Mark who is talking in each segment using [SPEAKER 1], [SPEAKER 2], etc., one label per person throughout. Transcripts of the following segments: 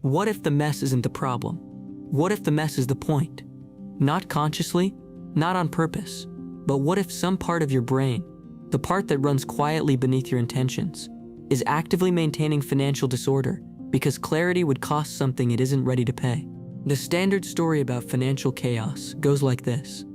[SPEAKER 1] What if the mess isn't the problem? What if the mess is the point? Not consciously, not on purpose, but what if some part of your brain, the part that runs quietly beneath your intentions, is actively maintaining financial disorder because clarity would cost something it isn't ready to pay? The standard story about financial chaos goes like this.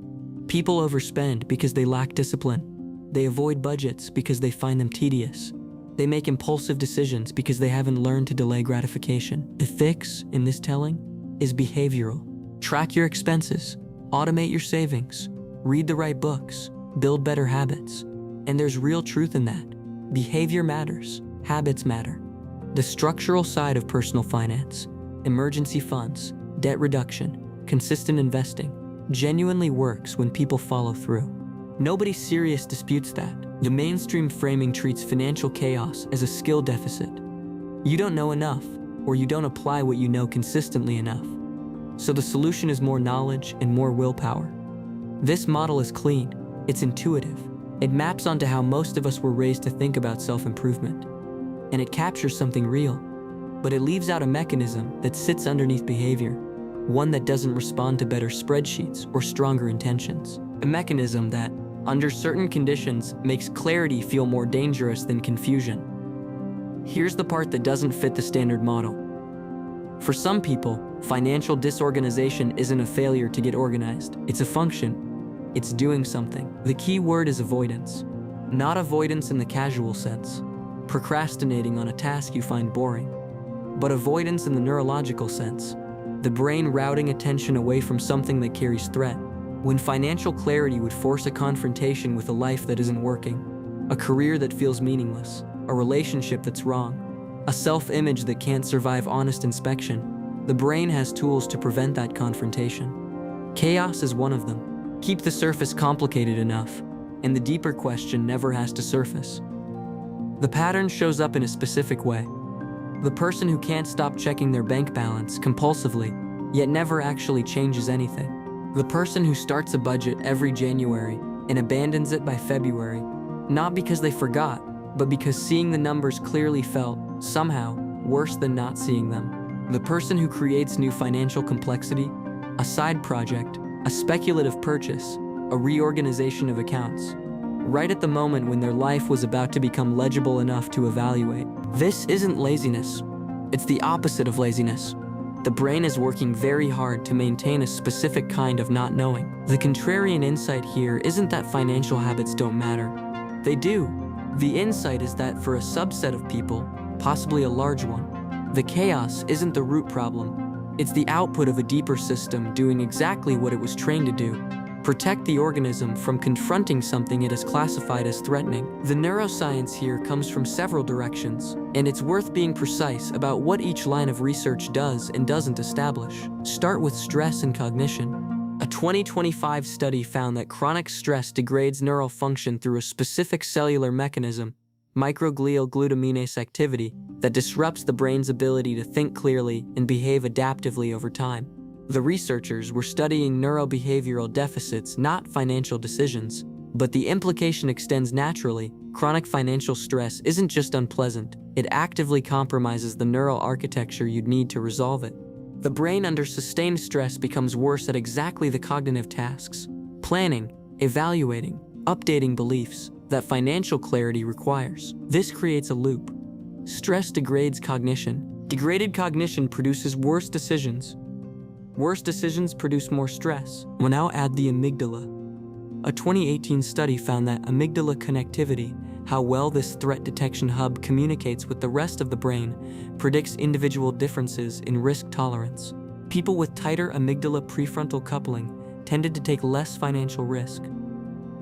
[SPEAKER 1] People overspend because they lack discipline. They avoid budgets because they find them tedious. They make impulsive decisions because they haven't learned to delay gratification. The fix in this telling is behavioral. Track your expenses, automate your savings, read the right books, build better habits. And there's real truth in that. Behavior matters, habits matter. The structural side of personal finance, emergency funds, debt reduction, consistent investing, genuinely works when people follow through. Nobody serious disputes that. The mainstream framing treats financial chaos as a skill deficit. You don't know enough, or you don't apply what you know consistently enough. So the solution is more knowledge and more willpower. This model is clean, it's intuitive. It maps onto how most of us were raised to think about self-improvement. And it captures something real, but it leaves out a mechanism that sits underneath behavior, one that doesn't respond to better spreadsheets or stronger intentions. A mechanism that, under certain conditions, makes clarity feel more dangerous than confusion. Here's the part that doesn't fit the standard model. For some people, financial disorganization isn't a failure to get organized. It's a function. It's doing something. The key word is avoidance. Not avoidance in the casual sense, procrastinating on a task you find boring, but avoidance in the neurological sense, the brain routing attention away from something that carries threat. When financial clarity would force a confrontation with a life that isn't working, a career that feels meaningless, a relationship that's wrong, a self-image that can't survive honest inspection, the brain has tools to prevent that confrontation. Chaos is one of them. Keep the surface complicated enough, and the deeper question never has to surface. The pattern shows up in a specific way. The person who can't stop checking their bank balance compulsively, yet never actually changes anything. The person who starts a budget every January and abandons it by February, not because they forgot, but because seeing the numbers clearly felt, somehow, worse than not seeing them. The person who creates new financial complexity, a side project, a speculative purchase, a reorganization of accounts, right at the moment when their life was about to become legible enough to evaluate. This isn't laziness. It's the opposite of laziness. The brain is working very hard to maintain a specific kind of not knowing. The contrarian insight here isn't that financial habits don't matter. They do. The insight is that for a subset of people, possibly a large one, the chaos isn't the root problem. It's the output of a deeper system doing exactly what it was trained to do. Protect the organism from confronting something it has classified as threatening. The neuroscience here comes from several directions, and it's worth being precise about what each line of research does and doesn't establish. Start with stress and cognition. A 2025 study found that chronic stress degrades neural function through a specific cellular mechanism, microglial glutaminase activity, that disrupts the brain's ability to think clearly and behave adaptively over time. The researchers were studying neurobehavioral deficits, not financial decisions, but the implication extends naturally. Chronic financial stress isn't just unpleasant, it actively compromises the neural architecture you'd need to resolve it. The brain under sustained stress becomes worse at exactly the cognitive tasks, planning, evaluating, updating beliefs, that financial clarity requires. This creates a loop. Stress degrades cognition. Degraded cognition produces worse decisions. Worse decisions produce more stress. We'll now add the amygdala. A 2018 study found that amygdala connectivity, how well this threat detection hub communicates with the rest of the brain, predicts individual differences in risk tolerance. People with tighter amygdala prefrontal coupling tended to take less financial risk.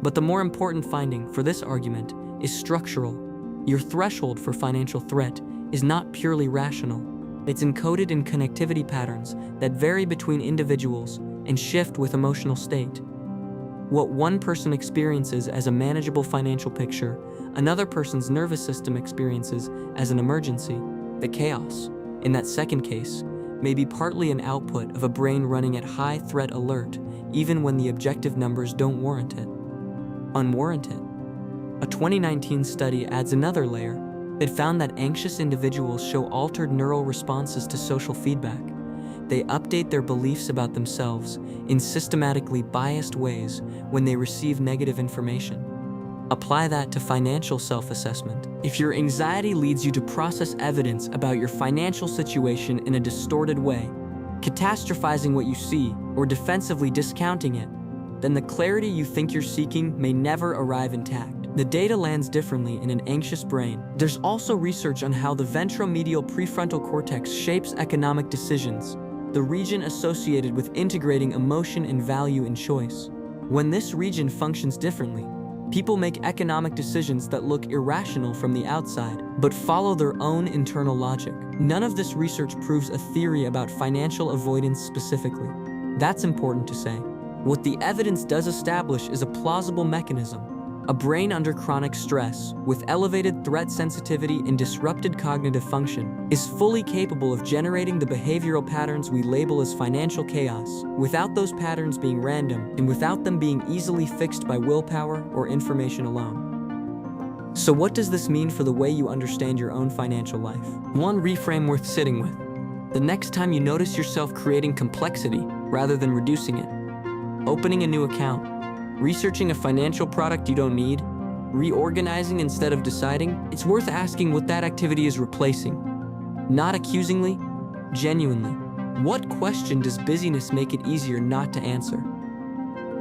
[SPEAKER 1] But the more important finding for this argument is structural. Your threshold for financial threat is not purely rational. It's encoded in connectivity patterns that vary between individuals and shift with emotional state. What one person experiences as a manageable financial picture, another person's nervous system experiences as an emergency. The chaos, in that second case, may be partly an output of a brain running at high threat alert, even when the objective numbers don't warrant it. Unwarranted. A 2019 study adds another layer. It found that anxious individuals show altered neural responses to social feedback. They update their beliefs about themselves in systematically biased ways when they receive negative information. Apply that to financial self-assessment. If your anxiety leads you to process evidence about your financial situation in a distorted way, catastrophizing what you see or defensively discounting it, then the clarity you think you're seeking may never arrive intact. The data lands differently in an anxious brain. There's also research on how the ventromedial prefrontal cortex shapes economic decisions, the region associated with integrating emotion and value in choice. When this region functions differently, people make economic decisions that look irrational from the outside, but follow their own internal logic. None of this research proves a theory about financial avoidance specifically. That's important to say. What the evidence does establish is a plausible mechanism. A brain under chronic stress, with elevated threat sensitivity and disrupted cognitive function, is fully capable of generating the behavioral patterns we label as financial chaos, without those patterns being random and without them being easily fixed by willpower or information alone. So what does this mean for the way you understand your own financial life? One reframe worth sitting with. The next time you notice yourself creating complexity rather than reducing it, opening a new account, researching a financial product you don't need, reorganizing instead of deciding, it's worth asking what that activity is replacing. Not accusingly, genuinely. What question does busyness make it easier not to answer?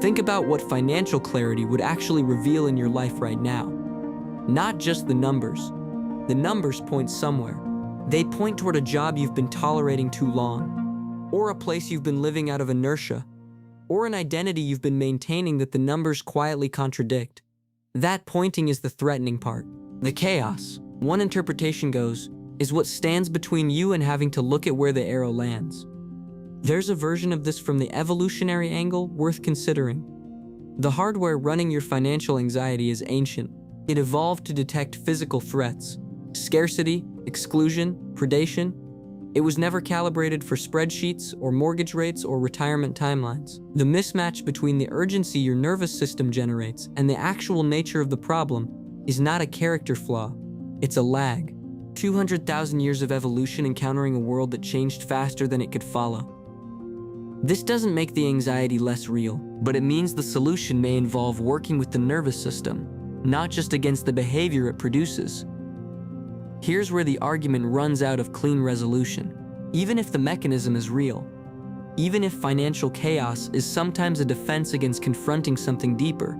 [SPEAKER 1] Think about what financial clarity would actually reveal in your life right now. Not just the numbers. The numbers point somewhere. They point toward a job you've been tolerating too long, or a place you've been living out of inertia, or an identity you've been maintaining that the numbers quietly contradict. That pointing is the threatening part. The chaos, one interpretation goes, is what stands between you and having to look at where the arrow lands. There's a version of this from the evolutionary angle worth considering. The hardware running your financial anxiety is ancient. It evolved to detect physical threats, scarcity, exclusion, predation. It was never calibrated for spreadsheets or mortgage rates or retirement timelines. The mismatch between the urgency your nervous system generates and the actual nature of the problem is not a character flaw, it's a lag. 200,000 years of evolution encountering a world that changed faster than it could follow. This doesn't make the anxiety less real, but it means the solution may involve working with the nervous system, not just against the behavior it produces. Here's where the argument runs out of clean resolution. Even if the mechanism is real, even if financial chaos is sometimes a defense against confronting something deeper,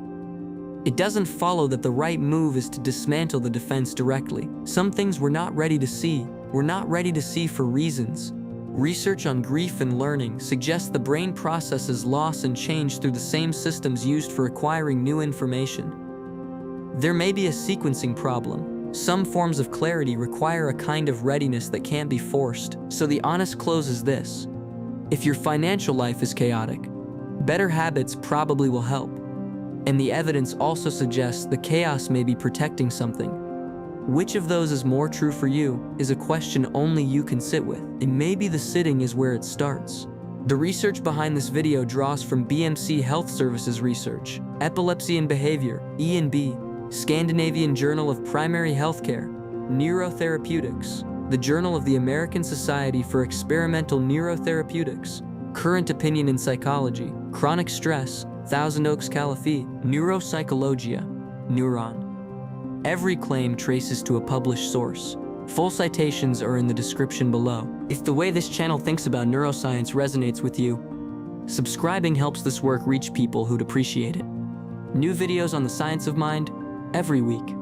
[SPEAKER 1] it doesn't follow that the right move is to dismantle the defense directly. Some things we're not ready to see. We're not ready to see for reasons. Research on grief and learning suggests the brain processes loss and change through the same systems used for acquiring new information. There may be a sequencing problem. Some forms of clarity require a kind of readiness that can't be forced. So the honest close is this. If your financial life is chaotic, better habits probably will help. And the evidence also suggests the chaos may be protecting something. Which of those is more true for you is a question only you can sit with. And maybe the sitting is where it starts. The research behind this video draws from BMC Health Services research, Epilepsy and Behavior, E&B, Scandinavian Journal of Primary Healthcare, Neurotherapeutics, the Journal of the American Society for Experimental Neurotherapeutics, Current Opinion in Psychology, Chronic Stress, Thousand Oaks, California, Neuropsychologia, Neuron. Every claim traces to a published source. Full citations are in the description below. If the way this channel thinks about neuroscience resonates with you, subscribing helps this work reach people who'd appreciate it. New videos on the science of mind every week.